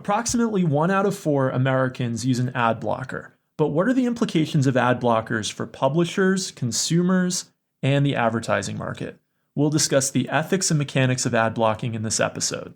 Approximately 1 out of 4 Americans use an ad blocker. But what are the implications of ad blockers for publishers, consumers, and the advertising market? We'll discuss the ethics and mechanics of ad blocking in this episode.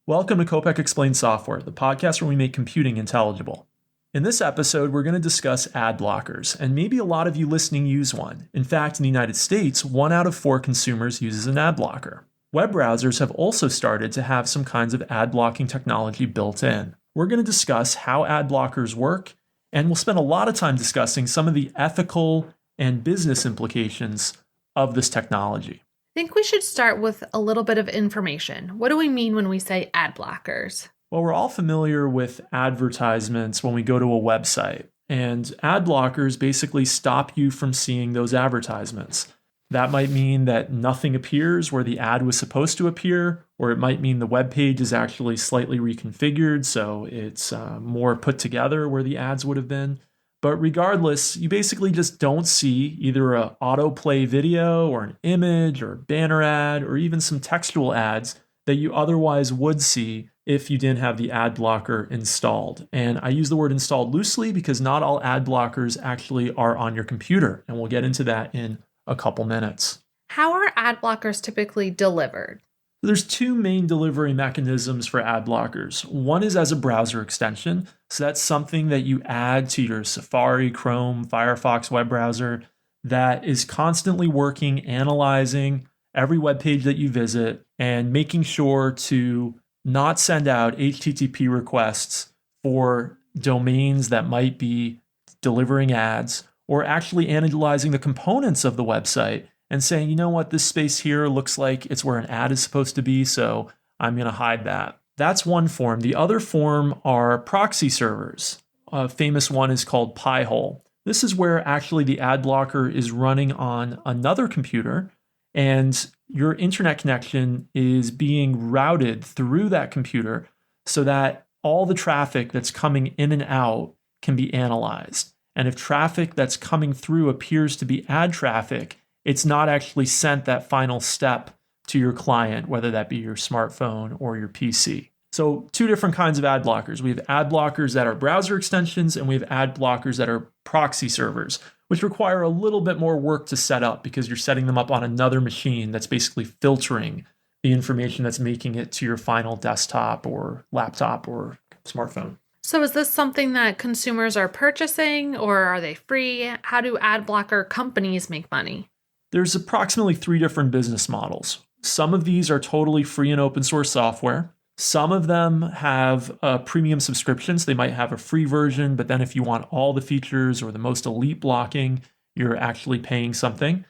Welcome to Kopec Explains Software, the podcast where we make computing intelligible. In this episode, we're going to discuss ad blockers, and maybe a lot of you listening use one. In fact, in the United States, 1 out of 4 consumers uses an ad blocker. Web browsers have also started to have some kinds of ad blocking technology built in. We're going to discuss how ad blockers work, and we'll spend a lot of time discussing some of the ethical and business implications of this technology. I think we should start with a little bit of information. What do we mean when we say ad blockers? Well, we're all familiar with advertisements when we go to a website, and ad blockers basically stop you from seeing those advertisements. That might mean that nothing appears where the ad was supposed to appear, or it might mean the web page is actually slightly reconfigured, so it's more put together where the ads would have been. But regardless, you basically just don't see either an autoplay video or an image or a banner ad or even some textual ads that you otherwise would see if you didn't have the ad blocker installed. And I use the word installed loosely because not all ad blockers actually are on your computer. And we'll get into that in a couple minutes. How are ad blockers typically delivered? There's 2 main delivery mechanisms for ad blockers. One is as a browser extension. So that's something that you add to your Safari, Chrome, Firefox web browser that is constantly working, analyzing every web page that you visit and making sure to not send out HTTP requests for domains that might be delivering ads, or actually analyzing the components of the website and saying, you know what, this space here looks like it's where an ad is supposed to be, so I'm going to hide that. That's one form. The other form are proxy servers. A famous one is called Pi-hole. This is where actually the ad blocker is running on another computer, and your internet connection is being routed through that computer so that all the traffic that's coming in and out can be analyzed. And if traffic that's coming through appears to be ad traffic, it's not actually sent that final step to your client, whether that be your smartphone or your PC. So 2 different kinds of ad blockers. We have ad blockers that are browser extensions, and we have ad blockers that are proxy servers, which require a little bit more work to set up because you're setting them up on another machine that's basically filtering the information that's making it to your final desktop or laptop or smartphone. So is this something that consumers are purchasing, or are they free? How do ad blocker companies make money? There's approximately 3 different business models. Some of these are totally free and open source software. Some of them have premium subscriptions. They might have a free version, but then if you want all the features or the most elite blocking, you're actually paying something.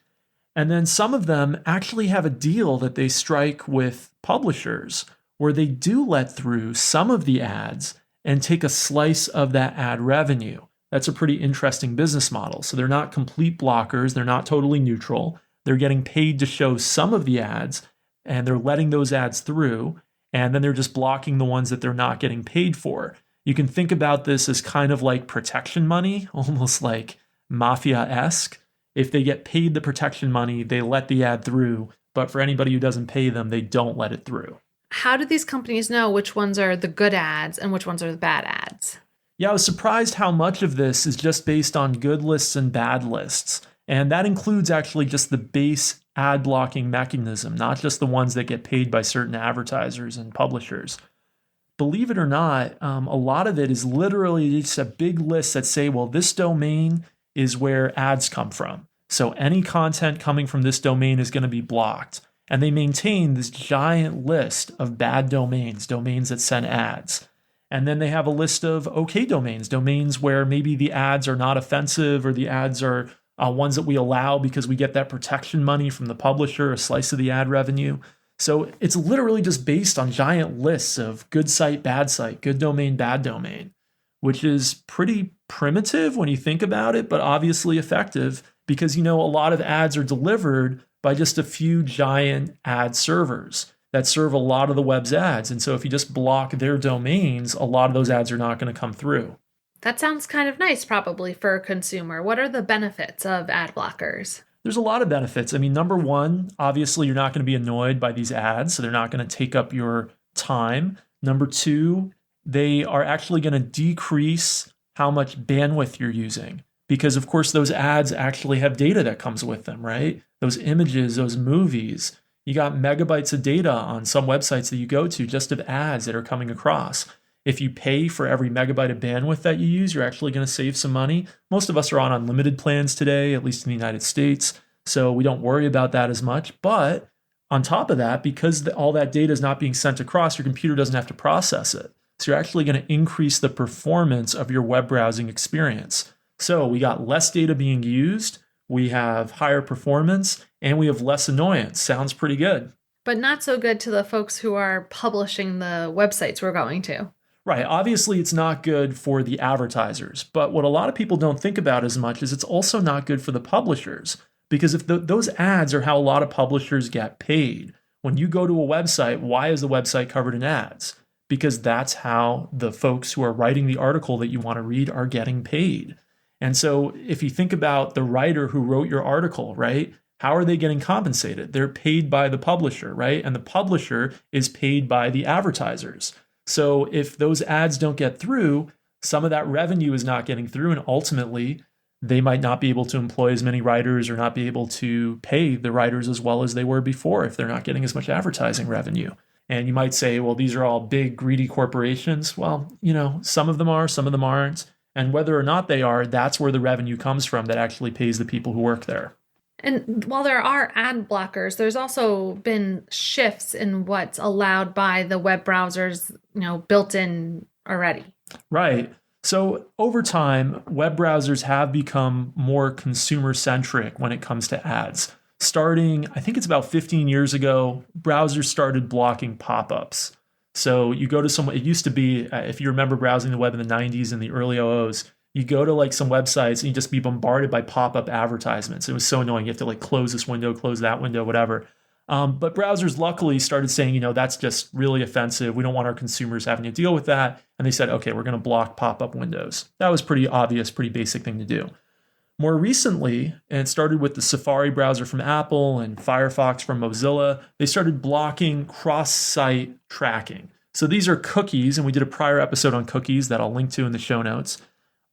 And then some of them actually have a deal that they strike with publishers where they do let through some of the ads and take a slice of that ad revenue. That's a pretty interesting business model. So they're not complete blockers. They're not totally neutral. They're getting paid to show some of the ads, and they're letting those ads through, and then they're just blocking the ones that they're not getting paid for. You can think about this as kind of like protection money, almost like mafia-esque. If they get paid the protection money, they let the ad through, but for anybody who doesn't pay them, they don't let it through. How do these companies know which ones are the good ads and which ones are the bad ads? Yeah, I was surprised how much of this is just based on good lists and bad lists. And that includes actually just the base ad blocking mechanism, not just the ones that get paid by certain advertisers and publishers. Believe it or not, a lot of it is literally just a big list that say, well, this domain is where ads come from. So any content coming from this domain is going to be blocked. And they maintain this giant list of bad domains, domains that send ads. And then they have a list of okay domains, domains where maybe the ads are not offensive or the ads are ones that we allow because we get that protection money from the publisher, a slice of the ad revenue. So it's literally just based on giant lists of good site, good domain, bad domain, which is pretty primitive when you think about it, but obviously effective because, you know, a lot of ads are delivered by just a few giant ad servers. that serve a lot of the web's ads. And so if you just block their domains, a lot of those ads are not going to come through. That sounds kind of nice, probably, for a consumer. What are the benefits of ad blockers? There's a lot of benefits. I mean, number one, obviously, you're not going to be annoyed by these ads, so they're not going to take up your time. Number two, they are actually going to decrease how much bandwidth you're using because, of course, those ads actually have data that comes with them, right? Those images, those movies. You got megabytes of data on some websites that you go to just of ads that are coming across. If you pay for every megabyte of bandwidth that you use, you're actually going to save some money. Most of us are on unlimited plans today, at least in the United States, so we don't worry about that as much. But on top of that, because all that data is not being sent across, your computer doesn't have to process it. So you're actually going to increase the performance of your web browsing experience. So we got less data being used, we have higher performance, and we have less annoyance. Sounds pretty good. But not so good to the folks who are publishing the websites we're going to. Right. Obviously, it's not good for the advertisers. But what a lot of people don't think about as much is it's also not good for the publishers. Because if those ads are how a lot of publishers get paid. When you go to a website, why is the website covered in ads? Because that's how the folks who are writing the article that you want to read are getting paid. And so if you think about the writer who wrote your article, right? How are they getting compensated? They're paid by the publisher, right? And the publisher is paid by the advertisers. So if those ads don't get through, some of that revenue is not getting through, and ultimately they might not be able to employ as many writers or not be able to pay the writers as well as they were before if they're not getting as much advertising revenue. And you might say, well, these are all big, greedy corporations. Well, some of them are, some of them aren't. And whether or not they are, that's where the revenue comes from that actually pays the people who work there. And while there are ad blockers, there's also been shifts in what's allowed by the web browsers, built in already. Right. So over time, web browsers have become more consumer-centric when it comes to ads. Starting, I think it's about 15 years ago, browsers started blocking pop-ups. So you go to it used to be, if you remember browsing the web in the 90s and the early 00s, you go to some websites and you just be bombarded by pop-up advertisements. It was so annoying. You have to close this window, close that window, whatever. But browsers luckily started saying, that's just really offensive. We don't want our consumers having to deal with that. And they said, okay, we're going to block pop-up windows. That was pretty obvious, pretty basic thing to do. More recently, and it started with the Safari browser from Apple and Firefox from Mozilla, they started blocking cross-site tracking. So these are cookies, and we did a prior episode on cookies that I'll link to in the show notes.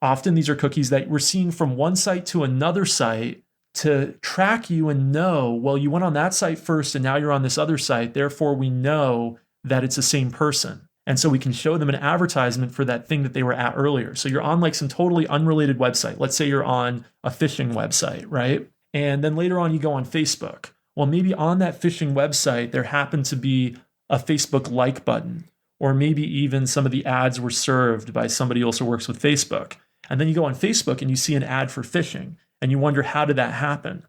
Often these are cookies that we're seeing from one site to another site to track you and know, well, you went on that site first and now you're on this other site. Therefore, we know that it's the same person. And so we can show them an advertisement for that thing that they were at earlier. So you're on some totally unrelated website. Let's say you're on a fishing website, right? And then later on you go on Facebook. Well, maybe on that fishing website, there happened to be a Facebook like button, or maybe even some of the ads were served by somebody else who works with Facebook. And then you go on Facebook and you see an ad for fishing and you wonder, how did that happen?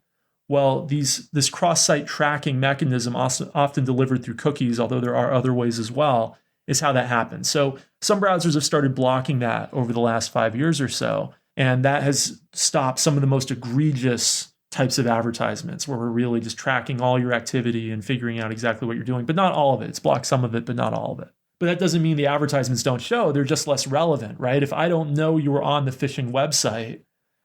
Well, this cross-site tracking mechanism, often delivered through cookies, although there are other ways as well, is how that happens. So some browsers have started blocking that over the last 5 years or so, and that has stopped some of the most egregious types of advertisements where we're really just tracking all your activity and figuring out exactly what you're doing, but not all of it. It's blocked some of it, but not all of it. But that doesn't mean the advertisements don't show. They're just less relevant, right? If I don't know you were on the fishing website,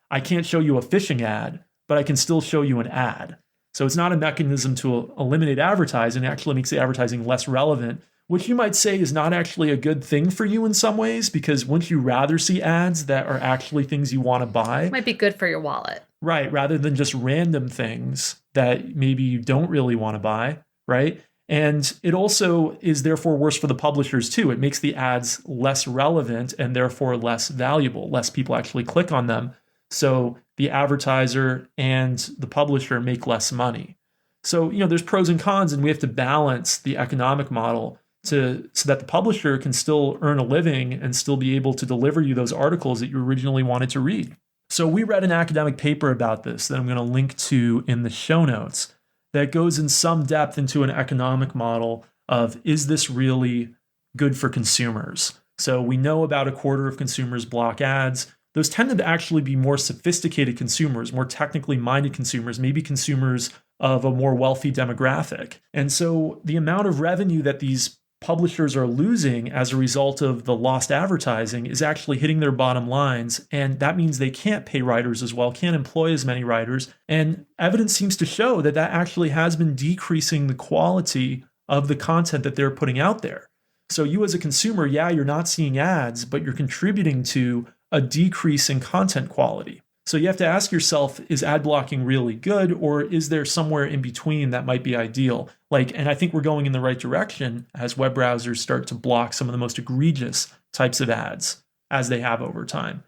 I can't show you a fishing ad, but I can still show you an ad. So it's not a mechanism to eliminate advertising. It actually makes the advertising less relevant, which you might say is not actually a good thing for you in some ways, because wouldn't you rather see ads that are actually things you want to buy? Might be good for your wallet. Right, rather than just random things that maybe you don't really want to buy, right? And it also is therefore worse for the publishers too. It makes the ads less relevant and therefore less valuable. Less people actually click on them. So the advertiser and the publisher make less money. So, there's pros and cons, and we have to balance the economic model so that the publisher can still earn a living and still be able to deliver you those articles that you originally wanted to read. So we read an academic paper about this that I'm going to link to in the show notes that goes in some depth into an economic model of, is this really good for consumers? So we know about a quarter of consumers block ads. Those tend to actually be more sophisticated consumers, more technically minded consumers, maybe consumers of a more wealthy demographic. And so the amount of revenue that these publishers are losing as a result of the lost advertising is actually hitting their bottom lines. And that means they can't pay writers as well, can't employ as many writers. And evidence seems to show that that actually has been decreasing the quality of the content that they're putting out there. So you as a consumer, yeah, you're not seeing ads, but you're contributing to a decrease in content quality. So you have to ask yourself, is ad blocking really good, or is there somewhere in between that might be ideal? And I think we're going in the right direction as web browsers start to block some of the most egregious types of ads as they have over time.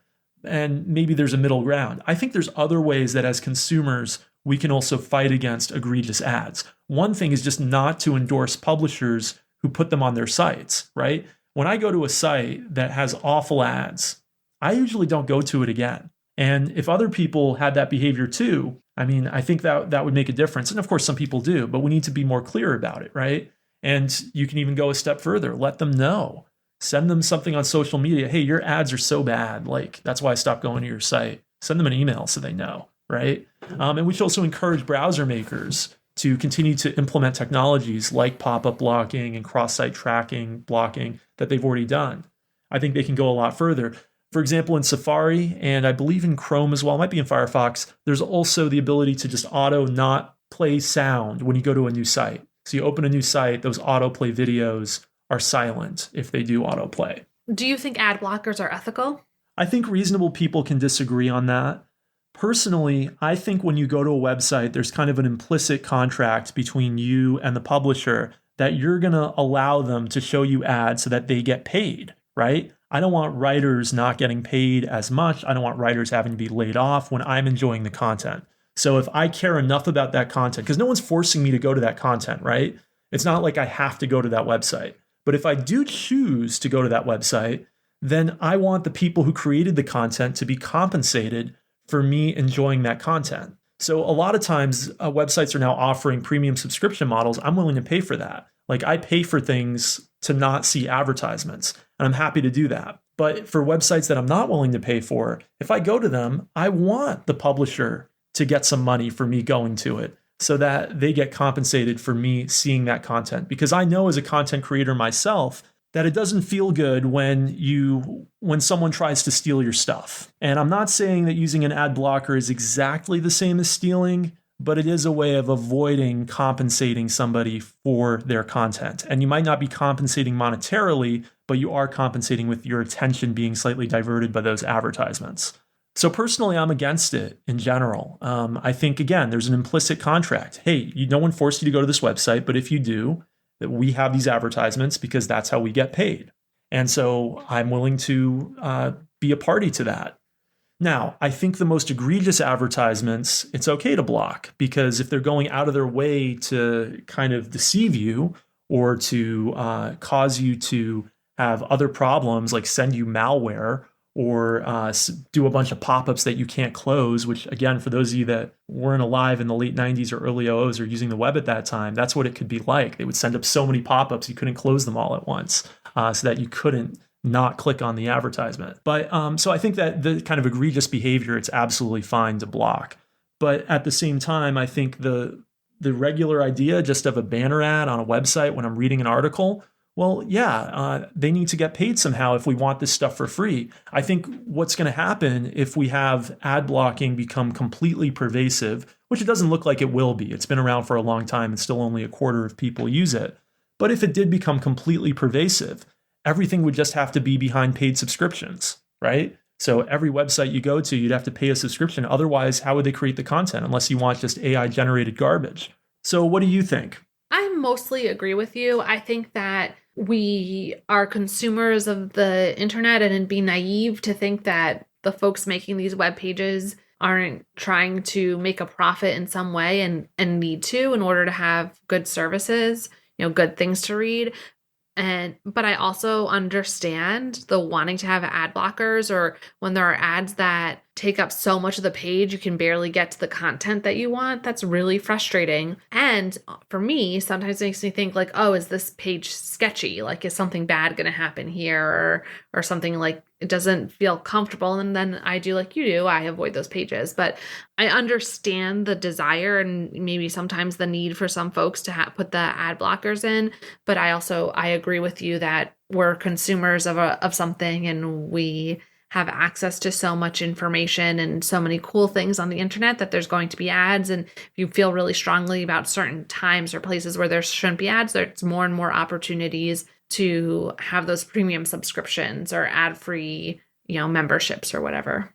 And maybe there's a middle ground. I think there's other ways that as consumers, we can also fight against egregious ads. One thing is just not to endorse publishers who put them on their sites, right? When I go to a site that has awful ads, I usually don't go to it again. And if other people had that behavior too, I think that would make a difference. And of course, some people do, but we need to be more clear about it, right? And you can even go a step further. Let them know. Send them something on social media. Hey, your ads are so bad. That's why I stopped going to your site. Send them an email so they know, right? And we should also encourage browser makers to continue to implement technologies like pop-up blocking and cross-site tracking blocking that they've already done. I think they can go a lot further. For example, in Safari, and I believe in Chrome as well, it might be in Firefox, there's also the ability to just auto not play sound when you go to a new site. So you open a new site, those autoplay videos are silent if they do autoplay. Do you think ad blockers are ethical? I think reasonable people can disagree on that. Personally, I think when you go to a website, there's kind of an implicit contract between you and the publisher that you're going to allow them to show you ads so that they get paid, right? I don't want writers not getting paid as much. I don't want writers having to be laid off when I'm enjoying the content. So if I care enough about that content, because no one's forcing me to go to that content, right? It's not like I have to go to that website. But if I do choose to go to that website, then I want the people who created the content to be compensated for me enjoying that content. So a lot of times websites are now offering premium subscription models. I'm willing to pay for that. I pay for things to not see advertisements, and I'm happy to do that. But for websites that I'm not willing to pay for, if I go to them, I want the publisher to get some money for me going to it so that they get compensated for me seeing that content. Because I know as a content creator myself that it doesn't feel good when someone tries to steal your stuff. And I'm not saying that using an ad blocker is exactly the same as stealing, but it is a way of avoiding compensating somebody for their content. And you might not be compensating monetarily, but you are compensating with your attention being slightly diverted by those advertisements. So personally, I'm against it in general. I think, again, there's an implicit contract. Hey, no one forced you to go to this website, but if you do, that we have these advertisements because that's how we get paid. And so I'm willing to be a party to that. Now, I think the most egregious advertisements, it's okay to block because if they're going out of their way to kind of deceive you or to cause you to have other problems like send you malware or do a bunch of pop-ups that you can't close, which again, for those of you that weren't alive in the late 90s or early 00s or using the web at that time, that's what it could be like. They would send up so many pop-ups, you couldn't close them all at once so that you couldn't not click on the advertisement. But so I think that the kind of egregious behavior, it's absolutely fine to block. But at the same time, I think the regular idea just of a banner ad on a website when I'm reading an article, well, yeah, they need to get paid somehow if we want this stuff for free. I think what's going to happen if we have ad blocking become completely pervasive, which it doesn't look like it will be. It's been around for a long time and still only a quarter of people use it. But if it did become completely pervasive, everything would just have to be behind paid subscriptions, right? So every website you go to, you'd have to pay a subscription. Otherwise, how would they create the content unless you want just AI generated garbage? So what do you think? I mostly agree with you. I think that we are consumers of the internet and it'd be naive to think that the folks making these web pages aren't trying to make a profit in some way and need to in order to have good services, good things to read. But I also understand the wanting to have ad blockers or when there are ads that take up so much of the page, you can barely get to the content that you want. That's really frustrating. And for me, sometimes it makes me think like, oh, is this page sketchy? Like, is something bad going to happen here or something like, it doesn't feel comfortable. And then I do like you do, I avoid those pages. But I understand the desire and maybe sometimes the need for some folks to put the ad blockers in. But I agree with you that we're consumers of something, and we have access to so much information and so many cool things on the internet that there's going to be ads. And if you feel really strongly about certain times or places where there shouldn't be ads, there's more and more opportunities to have those premium subscriptions or ad-free, memberships or whatever.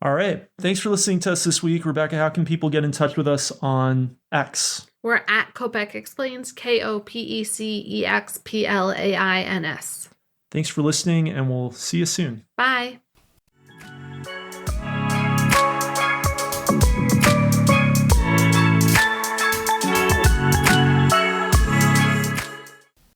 All right. Thanks for listening to us this week. Rebecca, how can people get in touch with us on X? We're at Kopec Explains, KOPECEXPLAINS. Thanks for listening, and we'll see you soon. Bye.